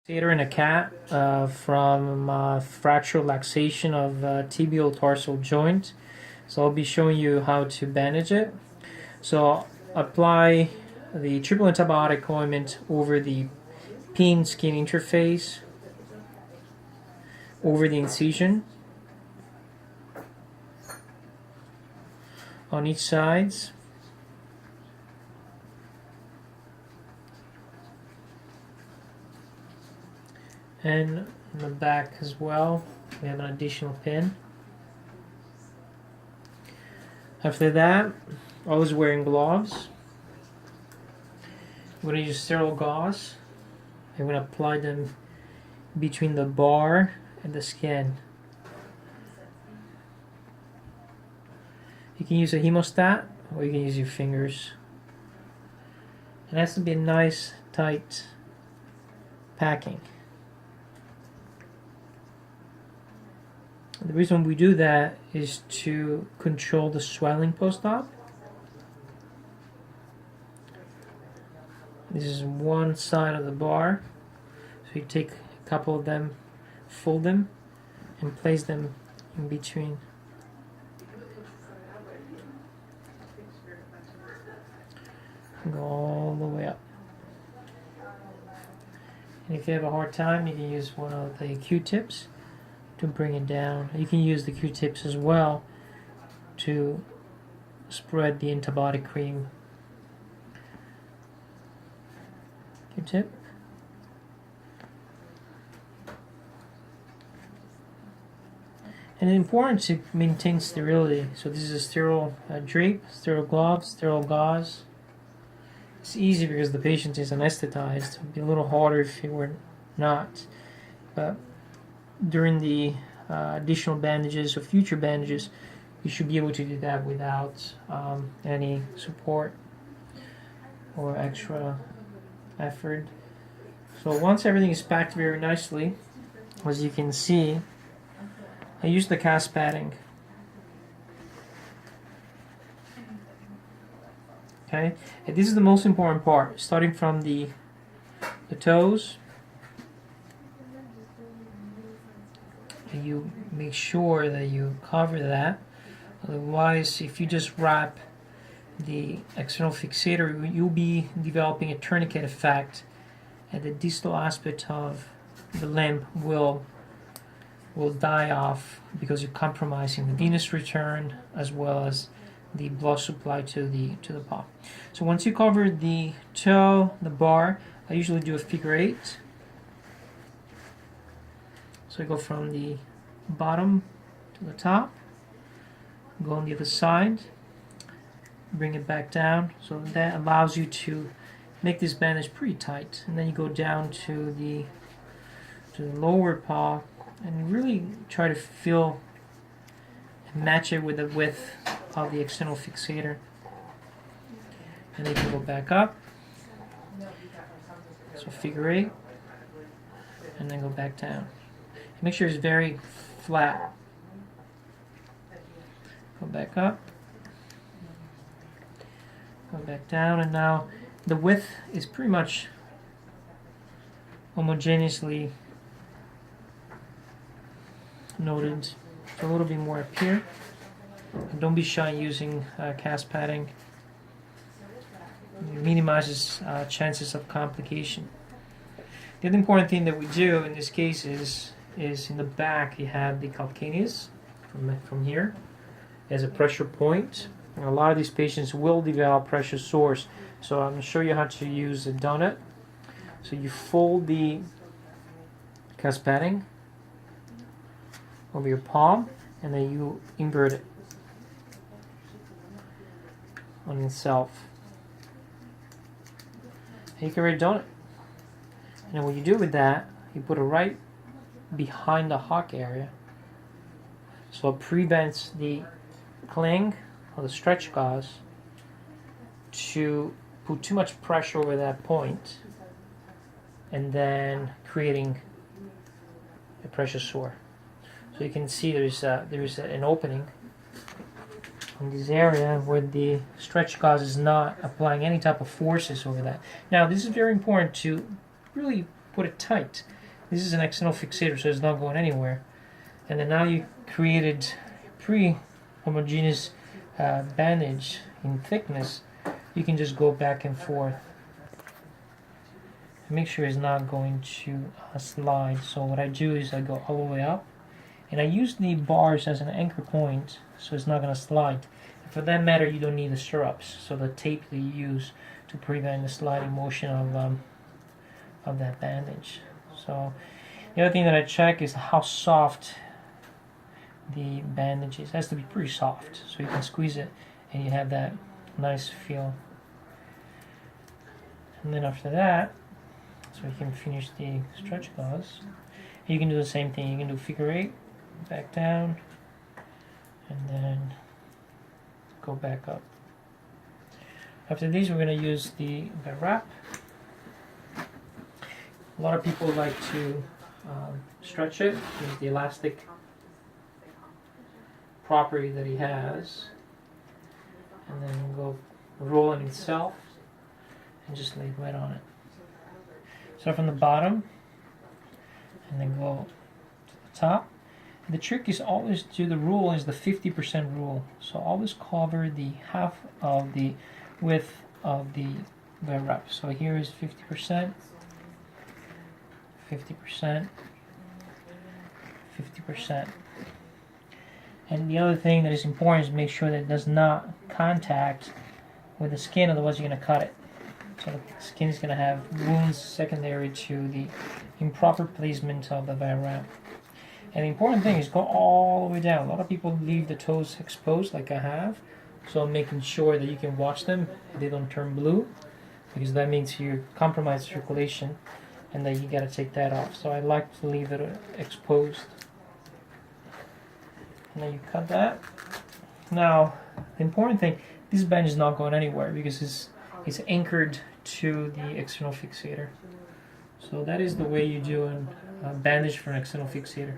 Fixator in a cat from fracture laxation of tibial tarsal joint. So I'll be showing you how to bandage it. So apply the triple antibiotic ointment over the pain skin interface, over the incision, on each sides. And in the back as well, we have an additional pin. After that, always wearing gloves. I'm going to use sterile gauze. I'm going to apply them between the bar and the skin. You can use a hemostat or you can use your fingers. It has to be a nice, tight packing. The reason we do that is to control the swelling post-op. This is one side of the bar. So you take a couple of them, fold them, and place them in between. Go all the way up. And if you have a hard time, you can use one of the Q-tips to bring it down. You can use the Q-tips as well to spread the antibiotic cream. Q-tip. And it's important to maintain sterility. So this is a sterile drape, sterile gloves, sterile gauze. It's easy because the patient is anesthetized. It would be a little harder if it were not. But during the additional bandages or future bandages, you should be able to do that without any support or extra effort. So once everything is packed very nicely, as you can see, I use the cast padding. Okay, and this is the most important part, starting from the toes. You make sure that you cover that. Otherwise, if you just wrap the external fixator, you'll be developing a tourniquet effect, and the distal aspect of the limb will die off because you're compromising the venous return as well as the blood supply to the paw. So once you cover the toe, the bar, I usually do a figure 8. So I go from the bottom to the top, go on the other side, bring it back down. So that allows you to make this bandage pretty tight. And then you go down to the lower paw and really try to feel and match it with the width of the external fixator. And then you can go back up. So figure 8, and then go back down. Make sure it's very flat. Go back up. Go back down, and now the width is pretty much homogeneously noted. So a little bit more up here. And don't be shy using cast padding. It minimizes chances of complication. The other important thing that we do in this case is in the back you have the calcaneus from here as a pressure point. And a lot of these patients will develop pressure sores. So I'm going to show you how to use a donut. So you fold the cast padding over your palm and then you invert it on itself. And you can read a donut. And then what you do with that, you put it right behind the hock area. So it prevents the cling or the stretch gauze to put too much pressure over that point and then creating a pressure sore. So you can see there's an opening in this area where the stretch gauze is not applying any type of forces over that. Now this is very important to really put it tight. This is an external fixator, so it's not going anywhere. And then now you created pre-homogeneous bandage in thickness. You can just go back and forth. Make sure it's not going to slide. So what I do is I go all the way up, and I use the bars as an anchor point, so it's not going to slide. And for that matter, you don't need the stirrups, so the tape that you use to prevent the sliding motion of that bandage. So the other thing that I check is how soft the bandage is. It has to be pretty soft, so you can squeeze it and you have that nice feel. And then after that, so we can finish the stretch gauze. You can do the same thing. You can do figure 8, back down, and then go back up. After these, we're going to use the wrap. A lot of people like to stretch it. Use the elastic property that he has, and then go roll it itself and just lay right on it. Start from the bottom and then go to the top. And the trick is always the rule is the 50% rule. So always cover the half of the width of the wrap. So here is 50%, 50%, 50%. And the other thing that is important is make sure that it does not contact with the skin, otherwise you're going to cut it. So the skin is going to have wounds secondary to the improper placement of the wrap. And the important thing is go all the way down. A lot of people leave the toes exposed like I have, so I'm making sure that you can watch them, they don't turn blue, because that means you compromise circulation, and then you got to take that off. So I like to leave it exposed. And then you cut that. Now, the important thing, this bandage is not going anywhere because it's anchored to the external fixator. So that is the way you do a bandage for an external fixator.